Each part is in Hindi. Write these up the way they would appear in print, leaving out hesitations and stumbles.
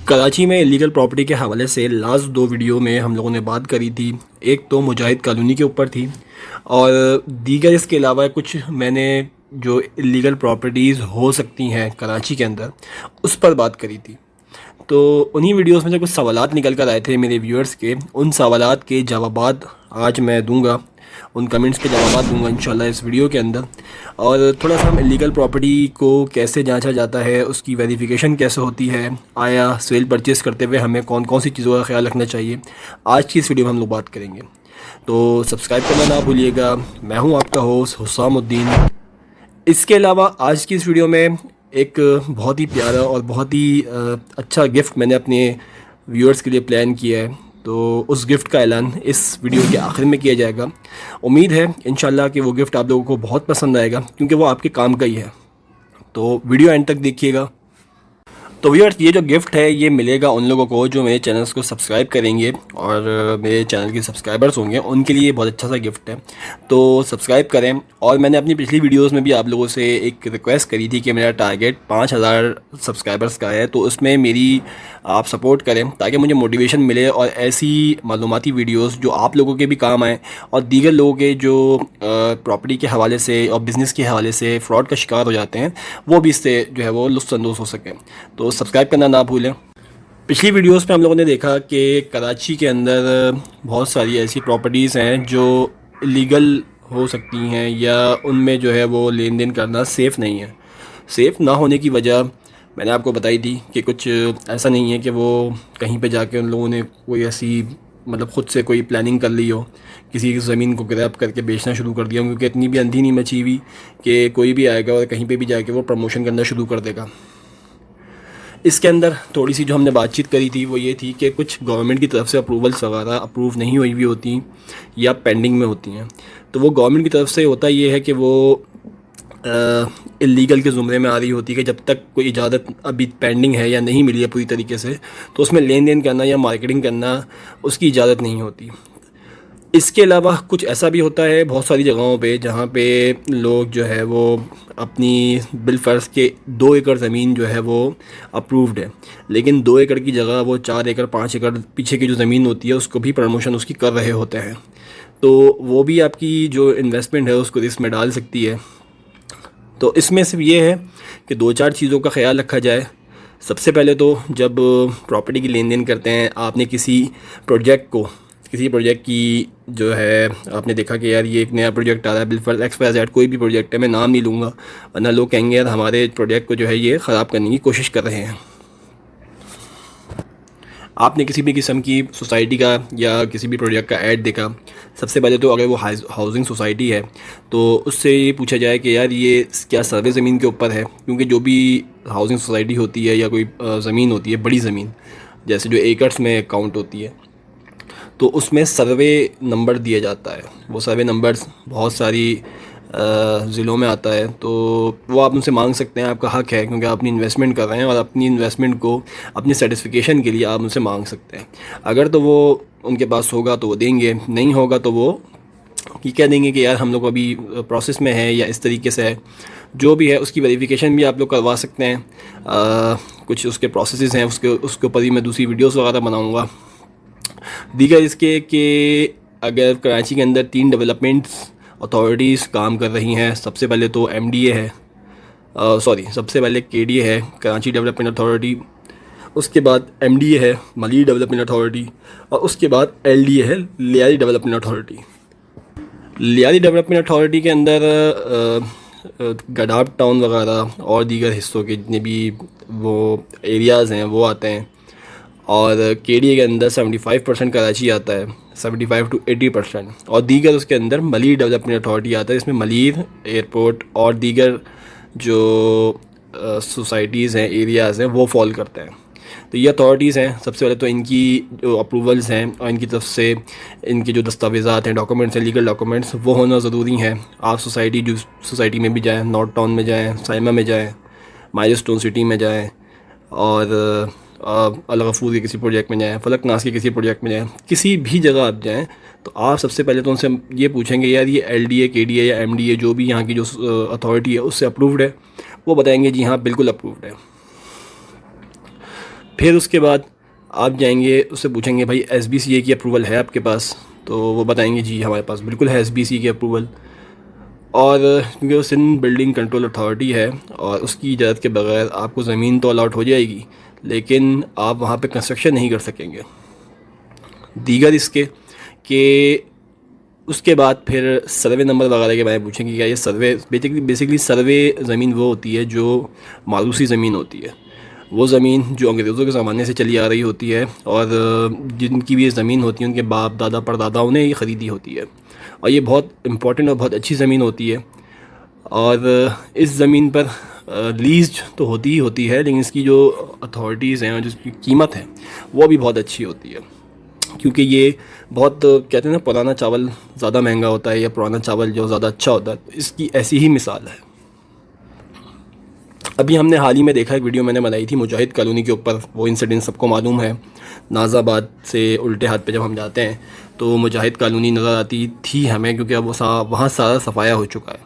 कराची में इलीगल प्रॉपर्टी के हवाले से लास्ट दो वीडियो में हम लोगों ने बात करी थी। एक तो मुजाहिद कॉलोनी के ऊपर थी और दीगर इसके अलावा कुछ मैंने जो इलीगल प्रॉपर्टीज़ हो सकती हैं कराची के अंदर उस पर बात करी थी। तो उन्हीं वीडियोस में से कुछ सवालात निकल कर आए थे मेरे व्यूअर्स के। उन सवालात के जवाबात आज मैं दूंगा, उन कमेंट्स के जवाबात दूंगा इंशाल्लाह इस वीडियो के अंदर। और थोड़ा सा हम इलीगल प्रॉपर्टी को कैसे जांचा जाता है, उसकी वेरिफिकेशन कैसे होती है, आया सेल परचेज़ करते हुए हमें कौन कौन सी चीज़ों का ख्याल रखना चाहिए, आज की इस वीडियो में हम लोग बात करेंगे। तो सब्सक्राइब करना ना भूलिएगा। मैं हूँ आपका होस्ट हुसामुद्दीन। इसके अलावा आज की इस वीडियो में एक बहुत ही प्यारा और बहुत ही अच्छा गिफ्ट मैंने अपने व्यूअर्स के लिए प्लान किया है। तो उस गिफ्ट का ऐलान इस वीडियो के आखिर में किया जाएगा। उम्मीद है इंशाल्लाह कि वो गिफ्ट आप लोगों को बहुत पसंद आएगा क्योंकि वो आपके काम का ही है। तो वीडियो एंड तक देखिएगा। तो व्यूअर्स, ये जो गिफ्ट है ये मिलेगा उन लोगों को जो मेरे चैनल्स को सब्सक्राइब करेंगे और मेरे चैनल के सब्सक्राइबर्स होंगे, उनके लिए बहुत अच्छा सा गिफ्ट है। तो सब्सक्राइब करें। और मैंने अपनी पिछली वीडियोस में भी आप लोगों से एक रिक्वेस्ट करी थी कि मेरा टारगेट 5000 सब्सक्राइबर्स का है, तो उसमें मेरी आप सपोर्ट करें ताकि मुझे मोटिवेशन मिले और ऐसी मालूमाती वीडियोस जो आप लोगों के भी काम आएँ और दीगर लोगों के जो प्रॉपर्टी के हवाले से और बिज़नेस के हवाले से फ़्रॉड का शिकार हो जाते हैं वो भी इससे जो है वो लुत्फ़अंदोज़ हो सकें। तो सब्सक्राइब करना ना भूलें। पिछली वीडियोस में हम लोगों ने देखा कि कराची के अंदर बहुत सारी ऐसी प्रॉपर्टीज़ हैं जो इलीगल हो सकती हैं या उनमें जो है वो लेन देन करना सेफ़ नहीं है। सेफ़ ना होने की वजह मैंने आपको बताई थी कि कुछ ऐसा नहीं है कि वो कहीं पे जाके उन लोगों ने कोई ऐसी मतलब ख़ुद से कोई प्लानिंग कर ली हो, किसी की ज़मीन को ग्रैब करके बेचना शुरू कर दिया, क्योंकि इतनी भी अंधी नहीं मची हुई कि कोई भी आएगा और कहीं पे भी जाके वो प्रमोशन करना शुरू कर देगा। इसके अंदर थोड़ी सी जो हमने बातचीत करी थी वो ये थी कि कुछ गवर्नमेंट की तरफ से अप्रूवल्स वगैरह अप्रूव नहीं हुई होती या पेंडिंग में होती हैं। तो वो गवर्नमेंट की तरफ से होता ये है कि वो इलीगल के ज़ुमरे में आ रही होती है कि जब तक कोई इजाज़त अभी पेंडिंग है या नहीं मिली है पूरी तरीके से, तो उसमें लेन देन करना या मार्केटिंग करना उसकी इजाज़त नहीं होती। इसके अलावा कुछ ऐसा भी होता है बहुत सारी जगहों पे जहाँ पे लोग जो है वो अपनी बिलफ़र्ज़ के 2 एकड़ ज़मीन जो है वो अप्रूव्ड है, लेकिन 2 एकड़ की जगह वो 4 एकड़ 5 एकड़ पीछे की जो ज़मीन होती है उसको भी प्रमोशन उसकी कर रहे होते हैं। तो वो भी आपकी जो इन्वेस्टमेंट है उसको रिस्क में डाल सकती है। तो इसमें सिर्फ ये है कि 2-4 चीज़ों का ख्याल रखा जाए। सबसे पहले तो जब प्रॉपर्टी की लेन देन करते हैं, आपने किसी प्रोजेक्ट की जो है आपने देखा कि यार ये एक नया प्रोजेक्ट आ रहा है, बिलफर्ज XYZ कोई भी प्रोजेक्ट है, मैं नाम नहीं लूँगा वरना लोग कहेंगे यार हमारे प्रोजेक्ट को जो है ये ख़राब करने की कोशिश कर रहे हैं। आपने किसी भी किस्म की सोसाइटी का या किसी भी प्रोजेक्ट का ऐड देखा, सबसे पहले तो अगर वो हाउसिंग सोसाइटी है तो उससे ये पूछा जाए कि यार ये क्या सर्वे ज़मीन के ऊपर है, क्योंकि जो भी हाउसिंग सोसाइटी होती है या कोई ज़मीन होती है, बड़ी ज़मीन जैसे जो एकर्स में काउंट होती है, तो उसमें सर्वे नंबर दिया जाता है। वो सर्वे नंबर्स बहुत सारी ज़िलों में आता है, तो वो आप उनसे मांग सकते हैं, आपका हक़ है क्योंकि आप अपनी इन्वेस्टमेंट कर रहे हैं और अपनी इन्वेस्टमेंट को अपनी सेटिस्फिकेशन के लिए आप उनसे मांग सकते हैं। अगर तो वो उनके पास होगा तो वो देंगे, नहीं होगा तो वो ये कह देंगे कि यार हम लोग अभी प्रोसेस में है या इस तरीके से है। जो भी है उसकी वेरिफिकेशन भी आप लोग करवा सकते हैं। कुछ उसके प्रोसेस हैं, उसके ऊपर ही मैं दूसरी वीडियोज़ वगैरह बनाऊँगा। दीगर इसके कि अगर कराची के अंदर 3 डेवलपमेंट्स अथॉरिटीज़ काम कर रही हैं। सबसे पहले तो MDA है, सबसे पहले KDA है, कराची डेवलपमेंट अथॉरिटी, उसके बाद MDA है, मलीर डेवलपमेंट अथॉरिटी, और उसके बाद LDA है, Lyari development authority. Lyari development authority के अंदर गडाब टाउन वगैरह और दीगर हिस्सों के जितने भी वो एरियाज़ हैं वो आते हैं, और KDA के अंदर 75% कराची आता है, 75 to 80%, और दीगर उसके अंदर मलीर डेवलपमेंट अथॉरिटी आता है। इसमें मलीर एयरपोर्ट और दीगर जो सोसाइटीज़ हैं, एरियाज़ हैं, वो फॉल करते हैं। तो ये अथॉरिटीज़ हैं। सबसे पहले तो इनकी जो अप्रूवल्स हैं और इनकी तरफ से इनके जो दस्तावेज़ात हैं, डॉक्यूमेंट्स हैं, लीगल डॉक्यूमेंट्स, वो होना ज़रूरी हैं। आप सोसाइटी में भी जाएँ, नॉर्थ टाउन में जाएँ, साइमा में जाएँ, माइलस्टोन सिटी में जाएँ, और अल गफूर के किसी प्रोजेक्ट में जाएँ, फलक नास के किसी प्रोजेक्ट में जाएँ, किसी भी जगह आप जाएँ तो आप सबसे पहले तो उनसे ये पूछेंगे यार ये LDA, KDA या MDA जो भी यहाँ की जो अथॉरिटी है उससे अप्रूव्ड है। वो बताएंगे जी हाँ बिल्कुल अप्रूव्ड है। फिर उसके बाद आप जाएंगे, उससे पूछेंगे भाई SBCA की अप्रूवल है आपके पास, तो वो बताएंगे जी हमारे पास बिल्कुल है SBCA की अप्रूवल। और क्योंकि वो सिंध बिल्डिंग कंट्रोल अथॉरिटी है और उसकी इजाज़त के बगैर आपको ज़मीन तो अलाट हो जाएगी, लेकिन आप वहाँ पे कंस्ट्रक्शन नहीं कर सकेंगे। दीगर इसके कि उसके बाद फिर सर्वे नंबर वगैरह के बारे में पूछेंगे। क्या ये सर्वे बेसिकली सर्वे ज़मीन वो होती है जो मारूसी ज़मीन होती है, वो ज़मीन जो अंग्रेज़ों के ज़माने से चली आ रही होती है और जिनकी भी ये ज़मीन होती है उनके बाप दादा परदादाओं ने ये ख़रीदी होती है, और ये बहुत इम्पोर्टेंट और बहुत अच्छी ज़मीन होती है। और इस ज़मीन पर लीज़ तो होती ही होती है, लेकिन इसकी जो अथॉरिटीज़ हैं और जिसकी कीमत है वो भी बहुत अच्छी होती है, क्योंकि ये बहुत कहते हैं ना पुराना चावल ज़्यादा महंगा होता है या पुराना चावल जो ज़्यादा अच्छा होता है, इसकी ऐसी ही मिसाल है। अभी हमने हाल ही में देखा, एक वीडियो मैंने बनाई थी मुजाहिद कॉलोनी के ऊपर, वो इंसिडेंट सबको मालूम है। नाज़ाबाद से उल्टे हाथ पे जब हम जाते हैं तो मुजाहिद कॉलोनी नज़र आती थी हमें, क्योंकि अब वहाँ सारा सफाया हो चुका है।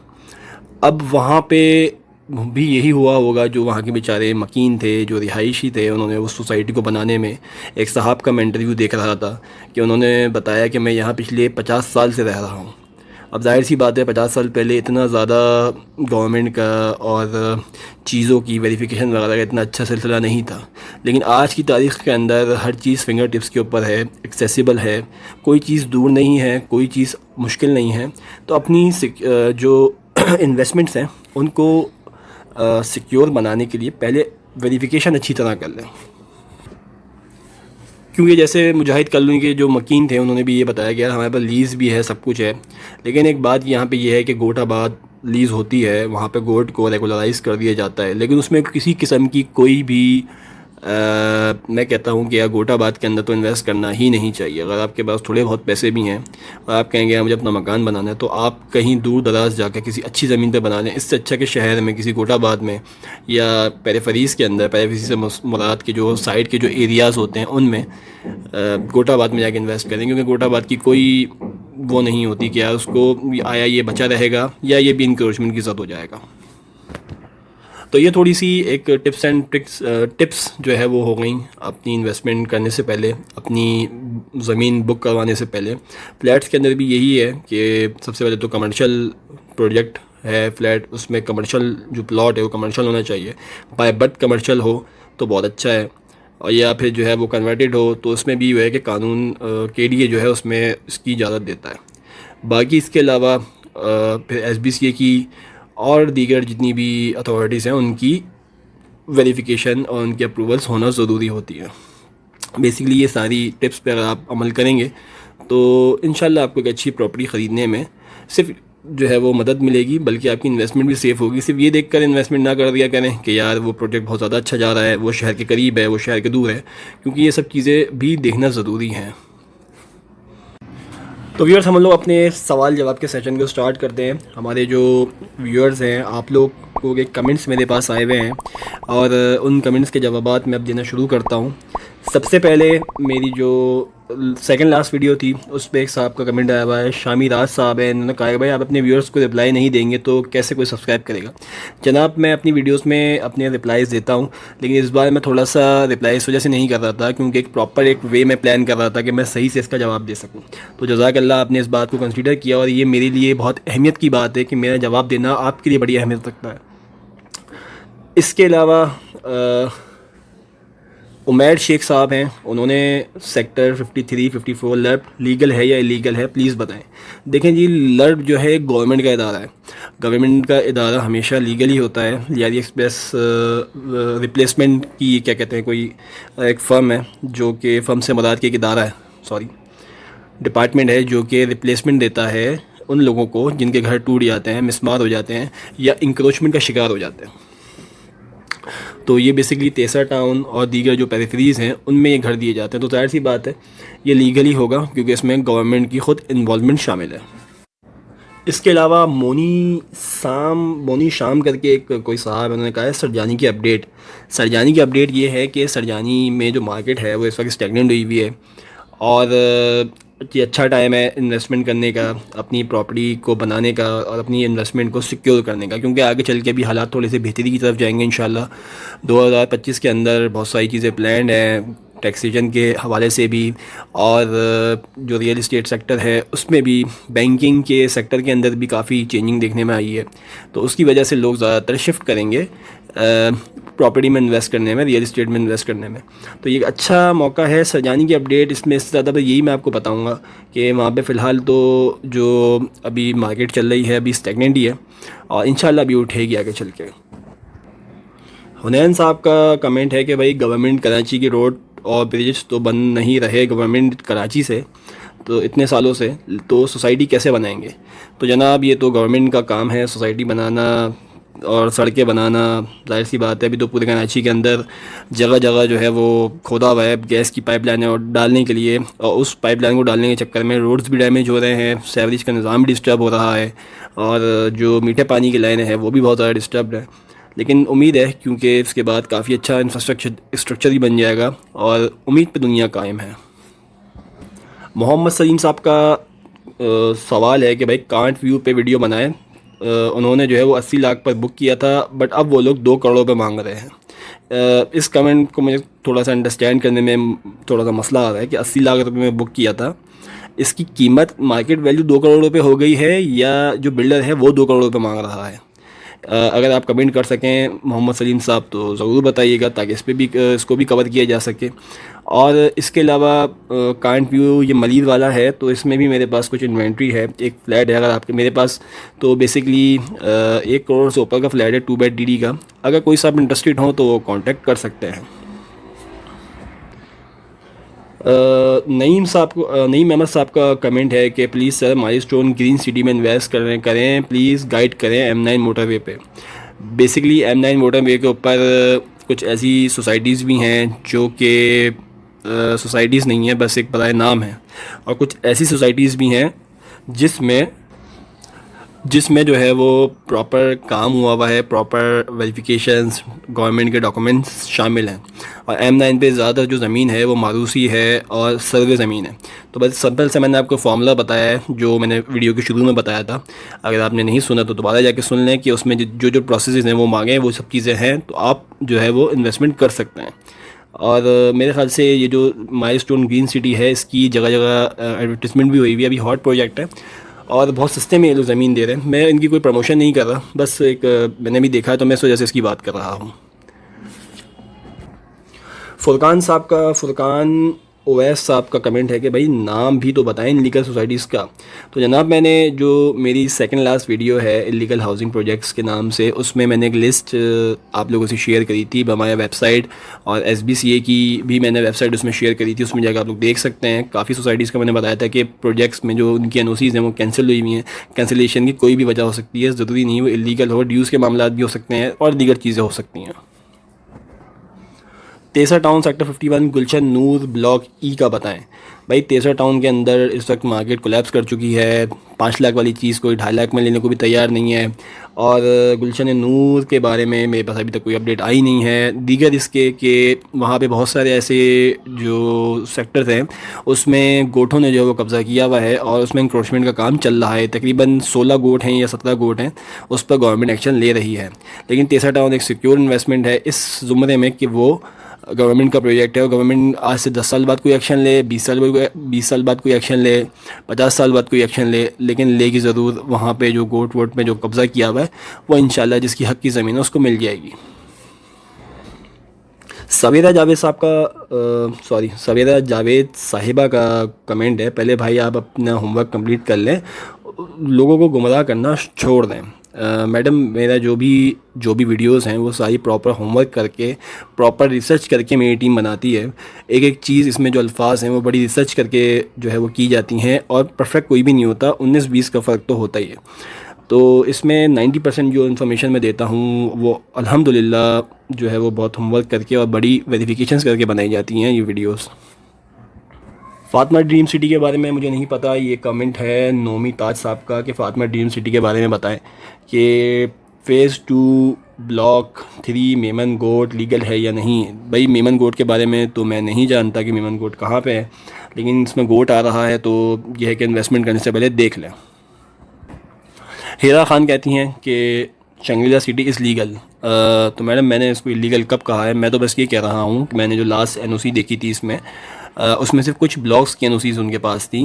अब वहाँ पे भी यही हुआ होगा, जो वहाँ के बेचारे मकीन थे, जो रिहायशी थे, उन्होंने उस सोसाइटी को बनाने में, एक साहब का मैं इंटरव्यू देख रहा था कि उन्होंने बताया कि मैं यहाँ पिछले 50 साल से रह रहा हूँ। अब जाहिर सी बात है 50 साल पहले इतना ज़्यादा गवर्नमेंट का और चीज़ों की वेरिफिकेशन वगैरह का इतना अच्छा सिलसिला नहीं था, लेकिन आज की तारीख़ के अंदर हर चीज़ फिंगर टिप्स के ऊपर है, एक्सेसिबल है, कोई चीज़ दूर नहीं है, कोई चीज़ मुश्किल नहीं है। तो अपनी जो इन्वेस्टमेंट्स हैं उनको सिक्योर बनाने के लिए पहले वेरिफिकेशन अच्छी तरह कर लें। क्योंकि जैसे मुजाहिद कॉलोनी के जो मकीन थे उन्होंने भी ये बताया कि यार हमारे पास लीज़ भी है, सब कुछ है, लेकिन एक बात यहाँ पे ये है कि गोटाबाद लीज़ होती है, वहाँ पे गोट को रेगुलराइज़ कर दिया जाता है, लेकिन उसमें किसी किस्म की कोई भी मैं कहता हूँ कि यार गोटाबाद के अंदर तो इन्वेस्ट करना ही नहीं चाहिए। अगर आपके पास थोड़े बहुत पैसे भी हैं और आप कहेंगे यार मुझे अपना मकान बनाना है, तो आप कहीं दूर दराज जाकर किसी अच्छी ज़मीन पर बना लें। इससे अच्छा कि शहर में किसी गोटाबाद में या पेरीफेरीज़ के अंदर, पेरीफेरी से मुराद के जो साइड के जो एरियाज़ होते हैं उनमें गोटाबाद में जाके इन्वेस्ट करें, क्योंकि गोटाबाद की कोई वो नहीं होती कि यार उसको आया ये बचा रहेगा या ये भी इंक्रोचमेंट की ज़रूरत हो जाएगा। तो ये थोड़ी सी एक टिप्स एंड ट्रिक्स टिप्स जो है वो हो गई अपनी इन्वेस्टमेंट करने से पहले, अपनी ज़मीन बुक करवाने से पहले। फ्लैट्स के अंदर भी यही है कि सबसे पहले तो कमर्शियल प्रोजेक्ट है फ्लैट, उसमें कमर्शियल जो प्लॉट है वो कमर्शियल होना चाहिए, बाय बट कमर्शियल हो तो बहुत अच्छा है, और या फिर जो है वो कन्वर्टेड हो तो उसमें भी वो है कि कानून KDA जो है उसमें इसकी इजाज़त देता है। बाकी इसके अलावा फिर SBCA की और दीगर जितनी भी अथॉरिटीज़ हैं उनकी वेरिफिकेशन और उनकी अप्रूवल्स होना ज़रूरी होती है। बेसिकली ये सारी टिप्स पर अगर आप अमल करेंगे तो इंशाल्लाह आपको एक अच्छी प्रॉपर्टी ख़रीदने में सिर्फ जो है वो मदद मिलेगी, बल्कि आपकी इन्वेस्टमेंट भी सेफ़ होगी। सिर्फ ये देखकर इन्वेस्टमेंट ना कर दिया करें कि यार वो प्रोजेक्ट बहुत ज़्यादा अच्छा जा रहा है, वो शहर के करीब है, वो शहर के दूर है, क्योंकि ये सब चीज़ें भी देखना ज़रूरी हैं। तो व्यूअर्स, हम लोग अपने सवाल जवाब के सेशन को स्टार्ट करते हैं। हमारे जो व्यूअर्स हैं, आप लोग को के कमेंट्स मेरे पास आए हुए हैं और उन कमेंट्स के जवाबात मैं अब देना शुरू करता हूं। सबसे पहले मेरी जो सेकंड लास्ट वीडियो थी उस पर एक साहब का कमेंट आया हुआ है, शामी राज साहब है, इन्होंने कहा है भाई आप अपने व्यूअर्स को रिप्लाई नहीं देंगे तो कैसे कोई सब्सक्राइब करेगा। जनाब, मैं अपनी वीडियोस में अपने रिप्लाईज़ देता हूं, लेकिन इस बार मैं थोड़ा सा रिप्लाई इस वजह से नहीं कर रहा था क्योंकि एक प्रॉपर एक वे में प्लान कर रहा था कि मैं सही से इसका जवाब दे सकूँ। तो जज़ाकल्लाह, आपने इस बात को कंसिडर किया और ये मेरे लिए बहुत अहमियत की बात है कि मेरा जवाब देना आपके लिए बड़ी अहमियत रखता है। इसके अलावा उमैर शेख साहब हैं, उन्होंने सेक्टर 53, 54 लर्ब लीगल है या इलीगल है, प्लीज़ बताएं। देखें जी, लर्ब जो है गवर्नमेंट का इदारा है, गवर्नमेंट का इदारा हमेशा लीगल ही होता है। लियारी एक्सप्रेस रिप्लेसमेंट की क्या कहते हैं, कोई एक फ़र्म है जो कि फ़र्म से मुराद के एक इदारा है, सॉरी डिपार्टमेंट है जो कि रिप्लेसमेंट देता है उन लोगों को जिनके घर टूट जाते हैं, मिसमार हो जाते हैं या इंक्रोचमेंट का शिकार हो जाते हैं। तो ये बेसिकली तेसरा टाउन और दीगर जो पेरिफेरीज़ हैं उनमें ये घर दिए जाते हैं। तो जाहिर सी बात है ये लीगल ही होगा क्योंकि इसमें गवर्नमेंट की ख़ुद इन्वॉल्वमेंट शामिल है। इसके अलावा मोनी शाम करके एक कोई साहब, उन्होंने कहा है सरजानी की अपडेट। सरजानी की अपडेट ये है कि सरजानी में जो मार्केट है वो इस वक्त स्टैगनेंट हुई हुई है और ये अच्छा टाइम है इन्वेस्टमेंट करने का, अपनी प्रॉपर्टी को बनाने का और अपनी इन्वेस्टमेंट को सिक्योर करने का, क्योंकि आगे चल के भी हालात थोड़े से बेहतरी की तरफ जाएंगे इंशाल्लाह। 2025 के अंदर बहुत सारी चीज़ें प्लान्ड हैं, टैक्सेशन के हवाले से भी, और जो रियल इस्टेट सेक्टर है उसमें भी, बैंकिंग के सेक्टर के अंदर भी काफ़ी चेंजिंग देखने में आई है। तो उसकी वजह से लोग ज़्यादातर शिफ्ट करेंगे प्रॉपर्टी में इन्वेस्ट करने में, रियल इस्टेट में इन्वेस्ट करने में। तो ये एक अच्छा मौका है। सरजानी की अपडेट इसमें इससे ज़्यादा यही मैं आपको बताऊंगा कि वहाँ पे फ़िलहाल तो जो अभी मार्केट चल रही है अभी स्टैगनेंट ही है, और इंशाल्लाह अभी उठेगी आगे चल के। हुनैन साहब का कमेंट है कि भाई गवर्नमेंट कराची की रोड और ब्रिज तो बन नहीं रहे गवर्नमेंट कराची से, तो इतने सालों से, तो सोसाइटी कैसे बनाएंगे? तो जनाब ये तो गवर्नमेंट का काम है सोसाइटी बनाना और सड़कें बनाना। जाहिर सी बात है अभी तो पूरे कराची के अंदर जगह जगह जो है वो खोदा हुआ है गैस की पाइपलाइन और डालने के लिए, और उस पाइपलाइन को डालने के चक्कर में रोड्स भी डैमेज हो रहे हैं, सीवरेज का निज़ाम भी डिस्टर्ब हो रहा है, और जो मीठे पानी की लाइनें हैं वो भी बहुत ज़्यादा डिस्टर्ब है। लेकिन उम्मीद है क्योंकि इसके बाद काफ़ी अच्छा इंफ्रास्ट्रक्चर ही बन जाएगा, और उम्मीद पे दुनिया कायम है। मोहम्मद सलीम साहब का सवाल है कि भाई कांट व्यू पे वीडियो बनाए, उन्होंने जो है वो 80 लाख पर बुक किया था, बट अब वो लोग 2 करोड़ पे मांग रहे हैं। इस कमेंट को मुझे थोड़ा सा अंडरस्टैंड करने में थोड़ा सा मसला आ रहा है कि 80 लाख रुपए में बुक किया था, इसकी कीमत मार्केट वैल्यू 2 करोड़ रुपए हो गई है, या जो बिल्डर है वो 2 करोड़ रुपए मांग रहा है? अगर आप कमेंट कर सकें मोहम्मद सलीम साहब तो ज़रूर बताइएगा, ताकि इस पे भी इसको भी कवर किया जा सके। और इसके अलावा कांट व्यू ये मलीर वाला है, तो इसमें भी मेरे पास कुछ इन्वेंट्री है। एक फ़्लैट है अगर आपके मेरे पास, तो बेसिकली 1 करोड़ से ऊपर का फ़्लैट है 2 बेड DD का। अगर कोई साहब इंटरेस्टेड हो तो कांटेक्ट कर सकते हैं। नईम अहमद साहब का कमेंट है कि please sir milestone green city में इन्वेस्ट करें प्लीज़ गाइड करें M9 मोटरवे पे। बेसिकली M9 मोटरवे के ऊपर कुछ ऐसी सोसाइटीज़ भी हैं जो कि सोसाइटीज़ नहीं है, बस एक बराए नाम है, और कुछ ऐसी सोसाइटीज़ भी हैं जिसमें जो है वो प्रॉपर काम हुआ है, प्रॉपर वेरिफिकेशंस, गवर्नमेंट के डॉक्यूमेंट्स शामिल हैं। और M9 पे ज़्यादा जो ज़मीन है वो मारूसी है और सर्वे ज़मीन है। तो बस सिंपल से मैंने आपको फार्मूला बताया है जो मैंने वीडियो के शुरू में बताया था। अगर आपने नहीं सुना तो दोबारा जाके सुन लें कि उसमें जो जो प्रोसेस हैं वो मांगे वो सब चीज़ें हैं, तो आप जो है वो इन्वेस्टमेंट कर सकते हैं। और मेरे ख्याल से ये जो माइलस्टोन ग्रीन सिटी है इसकी जगह जगह एडवर्टिजमेंट भी हुई हुई है, अभी हॉट प्रोजेक्ट है और बहुत सस्ते में ये लोग ज़मीन दे रहे हैं। मैं इनकी कोई प्रमोशन नहीं कर रहा, बस एक मैंने भी देखा है तो मैं इस वजह से इसकी बात कर रहा हूँ। फुरकान ओवैस साहब का कमेंट है कि भाई नाम भी तो बताएं इलीगल सोसाइटीज़ का। तो जनाब मैंने जो मेरी सेकंड लास्ट वीडियो है इलीगल हाउसिंग प्रोजेक्ट्स के नाम से, उसमें मैंने एक लिस्ट आप लोगों से शेयर करी थी हमारे वेबसाइट, और SBCA की भी मैंने वेबसाइट उसमें शेयर करी थी। उसमें जाकर आप लोग देख सकते हैं। काफ़ी सोसाइटीज़ का मैंने बताया था कि प्रोजेक्ट्स में जो उनकी NOCs हैं वो कैंसिल हुई हुई हैं। कैंसिलेशन की कोई भी वजह हो सकती है, ज़रूरी नहीं वो इलीगल हो, ड्यूज़ के मामला भी हो सकते हैं और दीगर चीज़ें हो सकती हैं। तेसर टाउन सेक्टर 51 गुलशन नूर ब्लॉक E का बताएं। भाई तेसर टाउन के अंदर इस वक्त मार्केट कोलैप्स कर चुकी है। 5 लाख वाली चीज़ कोई 2.5 लाख में लेने को भी तैयार नहीं है, और गुलशन नूर के बारे में मेरे पास अभी तक कोई अपडेट आई नहीं है। दीगर इसके कि वहाँ पे बहुत सारे ऐसे जो सेक्टर्स हैं उसमें गोठों ने जो है वो कब्ज़ा किया हुआ है, और उसमें इंक्रोचमेंट का काम चल रहा है। तकरीबन 16 गोट हैं या 17 गोट हैं, उस पर गवर्नमेंट एक्शन ले रही है। लेकिन तेसर टाउन एक सिक्योर इन्वेस्टमेंट है इस ज़ुमरे में कि वो गवर्नमेंट का प्रोजेक्ट है, और गवर्नमेंट आज से 10 साल बाद कोई एक्शन ले, 20 साल बाद कोई एक्शन ले, 50 साल बाद कोई एक्शन ले, लेकिन लेगी ज़रूर। वहाँ पे जो गोट वोट में जो कब्ज़ा किया हुआ है वो इंशाल्लाह जिसकी हक़ की ज़मीन है उसको मिल जाएगी। सवेरा जावेद साहिबा का कमेंट है, पहले भाई आप अपना होमवर्क कंप्लीट कर लें, लोगों को गुमराह करना छोड़ दें। मैडम मेरा जो भी वीडियोस हैं वो सारी प्रॉपर होमवर्क करके, प्रॉपर रिसर्च करके मेरी टीम बनाती है। एक एक चीज़ इसमें जो अल्फाज हैं वो बड़ी रिसर्च करके जो है वो की जाती हैं, और परफेक्ट कोई भी नहीं होता, 19-20 का फ़र्क तो होता ही है। तो इसमें 90% जो इन्फॉर्मेशन मैं देता हूँ वो अल्हम्दुलिल्लाह जो है वो बहुत होमवर्क करके और बड़ी वेरिफिकेशंस करके बनाई जाती हैं ये वीडियोस। फ़ातिमा ड्रीम सिटी के बारे में मुझे नहीं पता, ये कमेंट है नोमी ताज साहब का कि फ़ातिमा ड्रीम सिटी के बारे में बताएं कि फ़ेज़ 2 ब्लॉक 3 मेमन गोट लीगल है या नहीं। भाई मेमन गोट के बारे में तो मैं नहीं जानता कि मेमन गोट कहाँ पे है, लेकिन इसमें गोट आ रहा है तो यह है कि इन्वेस्टमेंट करने से पहले देख लें। हीरा खान कहती हैं कि शंग्रीला सिटी इज़ लीगल। तो मैडम मैंने इसको इलीगल कब कहा है? मैं तो बस ये कह रहा हूँ कि मैंने जो लास्ट एनओसी देखी थी इसमें उसमें सिर्फ कुछ ब्लॉक्स की एनओसीज़ उनके पास थी,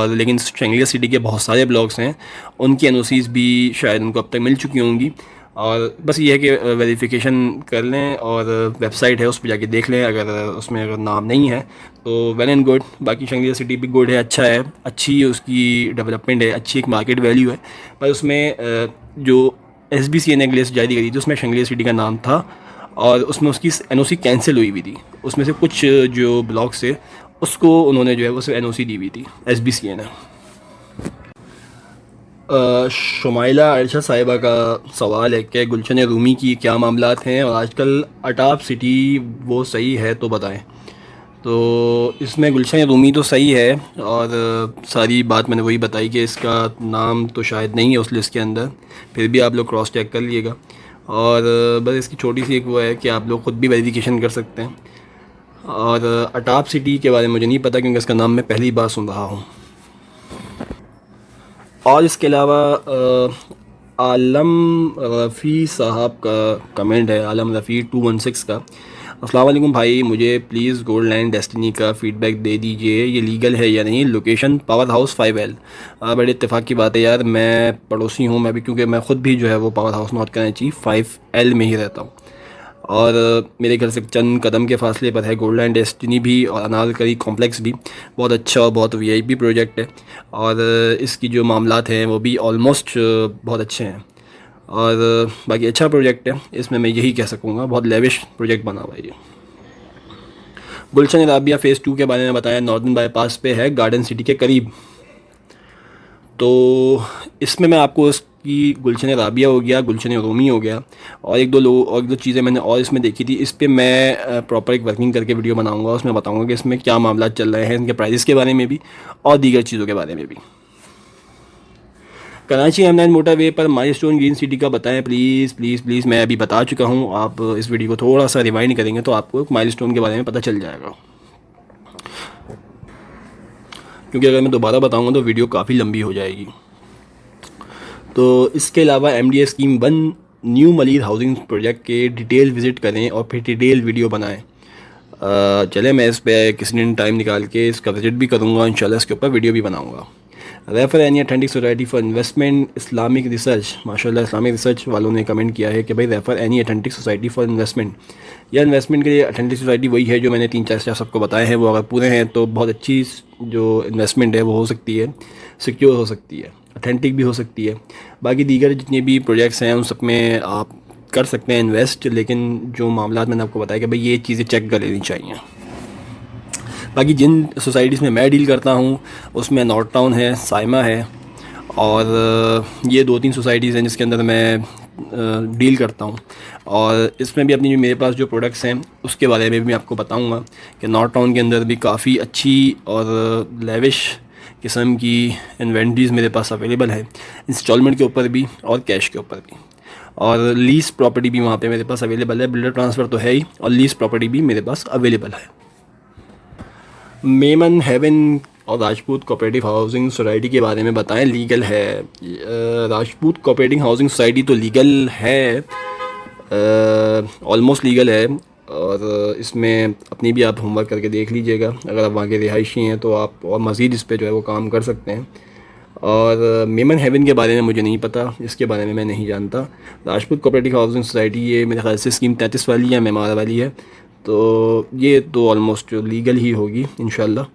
लेकिन शंग्रीला सिटी के बहुत सारे ब्लॉक्स हैं, उनकी एनओसीज़ भी शायद उनको अब तक मिल चुकी होंगी। और बस ये है कि वेरिफिकेशन कर लें और वेबसाइट है उस पर जाके देख लें, उसमें अगर नाम नहीं है तो वेल एंड गुड। बाकी शंग्रीला सिटी भी गुड है, अच्छा है, अच्छी उसकी डेवलपमेंट है, अच्छी एक मार्केट वैल्यू है। पर उसमें जो SBCA ने एक लिस्ट जारी करी थी उसमें शंग्रीला सिटी का नाम था और उसमें उसकी एनओसी कैंसिल हुई हुई थी। उसमें से कुछ जो ब्लॉक्स थे उसको उन्होंने जो है वो सिर्फ एनओसी दी हुई थी SBCA ने। शुमाइला अर्शद साहिबा का सवाल है कि गुलशन रूमी की क्या मामलात हैं और आजकल अटाप सिटी वो सही है तो बताएं। तो इसमें गुलशन रूमी तो सही है और सारी बात मैंने वही बताई कि इसका नाम तो शायद नहीं है उस लिस्ट के अंदर, फिर भी आप लोग क्रॉस चेक कर लीजिएगा। और बस इसकी छोटी सी एक वो है कि आप लोग ख़ुद भी वेरिफिकेशन कर सकते हैं। और अटाप सिटी के बारे में मुझे नहीं पता क्योंकि इसका नाम मैं पहली बार सुन रहा हूँ। और इसके अलावा आलम रफ़ी साहब का कमेंट है, आलम रफ़ी 216 का। अस्सलाम वालेकुम भाई, मुझे प्लीज़ गोल्ड लैंड डेस्टिनी का फ़ीडबैक दे दीजिए, ये लीगल है या नहीं। Location power house 5L। बड़े इत्तेफाक की बात है यार, मैं पड़ोसी हूँ, मैं भी, क्योंकि मैं ख़ुद भी जो है वो power house north Karachi 5L में ही रहता हूँ और मेरे घर से चंद कदम के फासले पर है गोल्ड लैंड डेस्टिनी भी और अनारकली कॉम्प्लेक्स भी। बहुत अच्छा और बहुत VIP प्रोजेक्ट है और इसकी जो मामलात हैं वो भी ऑलमोस्ट बहुत अच्छे हैं और बाकी अच्छा प्रोजेक्ट है। इसमें मैं यही कह सकूँगा, बहुत लेविश प्रोजेक्ट बना हुआ है ये। गुलशन राबिया फ़ेज़ 2 के बारे में बताया, नॉर्दर्न बाईपास पे है, गार्डन सिटी के करीब। तो इसमें मैं आपको इसकी गुलशन राबिया हो गया, गुलशन रूमी हो गया और एक दो चीज़ें मैंने और इसमें देखी थी। इस पर मैं प्रॉपर एक वर्किंग करके वीडियो बनाऊंगा, उसमें बताऊंगा कि इसमें क्या मामला चल रहे हैं, इनके प्राइस के बारे में भी और दीगर चीज़ों के बारे में भी। कराची M9 मोटरवे पर माइलस्टोन ग्रीन सिटी का बताएं प्लीज़ प्लीज़ प्लीज़। मैं अभी बता चुका हूँ, आप इस वीडियो को थोड़ा सा रिवाइंड करेंगे तो आपको माइलस्टोन के बारे में पता चल जाएगा, क्योंकि अगर मैं दोबारा बताऊँगा तो वीडियो काफ़ी लंबी हो जाएगी। तो इसके अलावा MDA scheme 1 new Malir housing project के डिटेल विज़िट करें और फिर डिटेल वीडियो बनाएं। चले मैं इस पर किसी दिन टाइम निकाल के इसका विज़िट भी करूँगा, इंशाल्लाह इसके ऊपर वीडियो भी बनाऊँगा। Refer any authentic society for investment Islamic research. माशाल्लाह इस्लामिक रिसर्च वालों ने कमेंट किया है कि भाई refer any authentic society for investment. या इन्वेस्टमेंट के लिए अथेंटिक सोसाइटी वही है जो मैंने 3-4 सबको बताए हैं, वो अगर पूरे हैं तो बहुत अच्छी जो इन्वेस्टमेंट है वो हो सकती है, सिक्योर हो सकती है, अथेंटिक भी हो सकती है। बाकी दीगर जितने भी प्रोजेक्ट्स हैं उन सब में आप कर सकते हैं इन्वेस्ट, लेकिन जो मामला मैंने आपको बताया कि भाई ये चीज़ें चेक कर लेनी चाहिए। बाकी जिन सोसाइटीज़ में मैं डील करता हूँ उसमें नॉर्थ टाउन है, साइमा है और ये 2-3 सोसाइटीज़ हैं जिसके अंदर मैं डील करता हूँ। और इसमें भी अपनी जो मेरे पास जो प्रोडक्ट्स हैं उसके बारे में भी मैं आपको बताऊँगा कि नॉर्थ टाउन के अंदर भी काफ़ी अच्छी और लेविश किस्म की इन्वेंट्रीज़ मेरे पास अवेलेबल है, इंस्टॉलमेंट के ऊपर भी और कैश के ऊपर भी। और लीज़ प्रॉपर्टी भी वहाँ पे मेरे पास अवेलेबल है, बिल्डर ट्रांसफ़र तो है ही और लीज़ प्रॉपर्टी भी मेरे पास अवेलेबल है। मेमन हेवन और राजपूत कोऑपरेटिव हाउसिंग सोसाइटी के बारे में बताएं, लीगल है। राजपूत कोऑपरेटिव हाउसिंग सोसाइटी तो लीगल है, ऑलमोस्ट लीगल है और इसमें अपनी भी आप होमवर्क करके देख लीजिएगा। अगर आप वहाँ के रिहायशी हैं तो आप और मज़ीद इस पर जो है वो काम कर सकते हैं। और मेमन हेवन के बारे में मुझे नहीं पता, इसके बारे में मैं नहीं जानता। राजपूत कोऑपरेटिव हाउसिंग सोसाइटी ये मेरे ख्याल से स्कीम 33 वाली या मेमार वाली है, तो ये तो ऑलमोस्ट लीगल ही होगी इंशाल्लाह।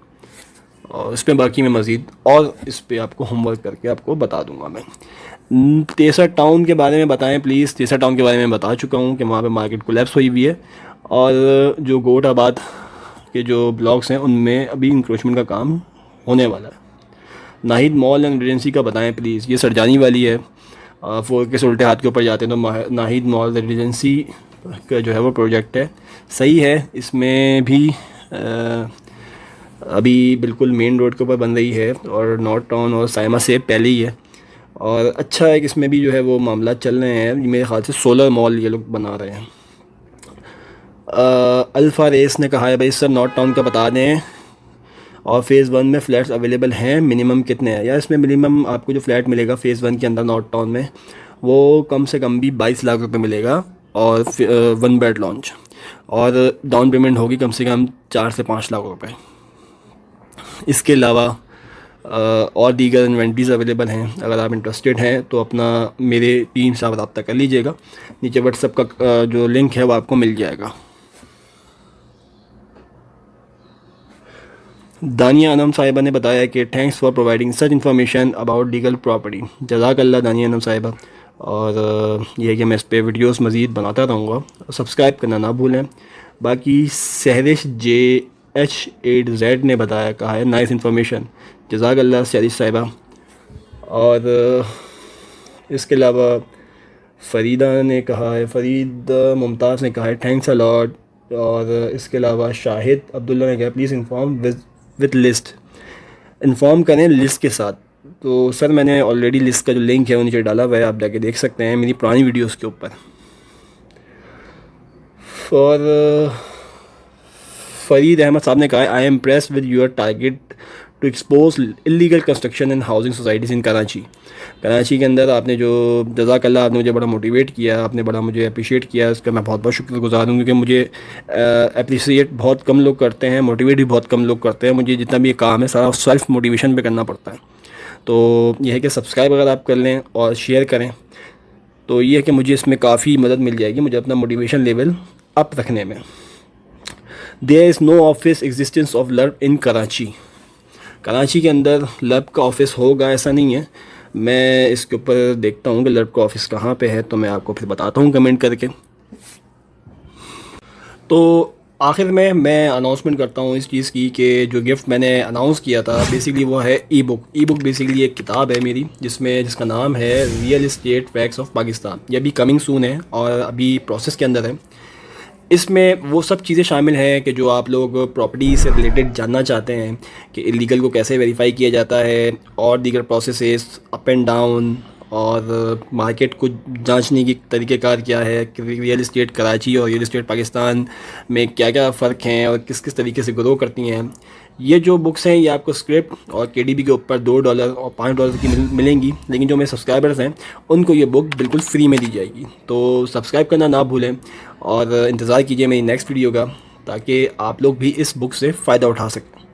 और इस पर बाकी मैं मज़ीद और इस पर आपको होमवर्क करके आपको बता दूंगा मैं। तेसर टाउन के बारे में बताएं प्लीज़। तेसर टाउन के बारे में बता चुका हूँ कि वहाँ पे मार्केट कोलैप्स हुई हुई है और जो गोट आबाद के जो ब्लॉक्स हैं उनमें अभी इंक्रोचमेंट का काम होने वाला है। नाहिद मॉल एंड रेजिडेंसी का बताएं प्लीज़। ये सरजानी वाली है, 4 के उल्टे हाथ के ऊपर जाते हैं तो नाहिद मॉल रेजिडेंसी का जो है वो प्रोजेक्ट है, सही है। इसमें भी अभी बिल्कुल मेन रोड के ऊपर बन रही है और नॉर्थ टाउन और साइमा से पहले ही है और अच्छा है कि इसमें भी जो है वो मामला चल रहे हैं। मेरे ख्याल से सोलर मॉल ये लोग बना रहे हैं। अल्फ़ा रेस ने कहा है भाई सर नॉर्थ टाउन का बता दें, और फ़ेज़ 1 में फ़्लैट्स अवेलेबल हैं, मिनिमम कितने हैं? यार इसमें मिनिमम आपको जो फ़्लैट मिलेगा फ़ेज़ 1 के अंदर नॉर्थ टाउन में, वो कम से कम भी 22 लाख रुपए मिलेगा, और 1 बेड लॉन्च, और डाउन पेमेंट होगी कम से कम 4 से 5 लाख रुपए। इसके अलावा और दीगर इन्वेंट्रीज़ अवेलेबल हैं। अगर आप इंटरेस्टेड हैं तो अपना मेरे टीम से आप रब्ता कर लीजिएगा। नीचे व्हाट्सएप का जो लिंक है वो आपको मिल जाएगा। दानिया अनम साहिबा ने बताया कि thanks for providing such information about legal property. जज़ाकल्लाह दानिया अनम साहिबा। और यह है कि मैं इस पर वीडियोस मज़ीद बनाता रहूँगा, सब्सक्राइब करना ना भूलें। बाकी सहरिश JH8Z ने बताया, कहा है नाइस इन्फॉर्मेशन, जज़ाकल्लाह सहरिश साहिबा। और इसके अलावा फ़रीदा ने कहा है, फ़रीद मुमताज़ ने कहा है थैंक्स अ लॉट। और इसके अलावा शाहिद अब्दुल्ला ने कहा please inform with list, inform करें लिस्ट के साथ। तो सर मैंने ऑलरेडी लिस्ट का जो लिंक है वो नीचे डाला हुआ है, आप जाके देख सकते हैं मेरी पुरानी वीडियोस के ऊपर। और फ़रीद अहमद साहब ने कहा है I am impressed with your target to expose illegal construction in housing societies in Karachi. Karachi के अंदर आपने जो, जज़ाकल्लाह, आपने मुझे बड़ा मोटिवेट किया, आपने बड़ा मुझे अप्रिशिएट किया, इसका मैं बहुत बहुत शुक्रगुज़ार हूँ। क्योंकि मुझे अप्रिशिएट बहुत कम लोग करते हैं, मोटिवेट भी बहुत कम लोग करते हैं। मुझे जितना भी ये काम है सारा सेल्फ मोटिवेशन पे करना पड़ता है। तो यह है कि सब्सक्राइब अगर आप कर लें और शेयर करें तो ये है कि मुझे इसमें काफ़ी मदद मिल जाएगी, मुझे अपना मोटिवेशन लेवल अप रखने में। There is no office existence of लर्ब इन कराची। कराची के अंदर लर्ब का ऑफिस होगा ऐसा नहीं है। मैं इसके ऊपर देखता हूँ कि लर्ब का ऑफिस कहाँ पे है, तो मैं आपको फिर बताता हूँ कमेंट करके। तो आखिर में मैं अनाउंसमेंट करता हूँ इस चीज़ की कि जो गिफ्ट मैंने अनाउंस किया था बेसिकली वो है ई बुक बेसिकली एक किताब है मेरी, जिसका नाम है real estate facts of Pakistan. ये अभी कमिंग सून है और अभी प्रोसेस के अंदर है। इसमें वो सब चीज़ें शामिल हैं कि जो आप लोग प्रॉपर्टी से रिलेटेड जानना चाहते हैं कि इलीगल को कैसे वेरीफाई किया जाता है, और दीगर प्रोसेसेस अप एंड डाउन, और मार्केट को जांचने की तरीक़ेकार क्या है, कि रियल इस्टेट कराची और रियल इस्टेट पाकिस्तान में क्या क्या फ़र्क हैं और किस किस तरीके से ग्रो करती हैं। ये जो बुक्स हैं ये आपको स्क्रिप्ट और KDB के ऊपर $2 और $5 की मिलेंगी, लेकिन जो मेरे सब्सक्राइबर्स हैं उनको ये बुक बिल्कुल फ्री में दी जाएगी। तो सब्सक्राइब करना ना भूलें और इंतज़ार कीजिए मेरी नेक्स्ट वीडियो का, ताकि आप लोग भी इस बुक से फ़ायदा उठा सकें।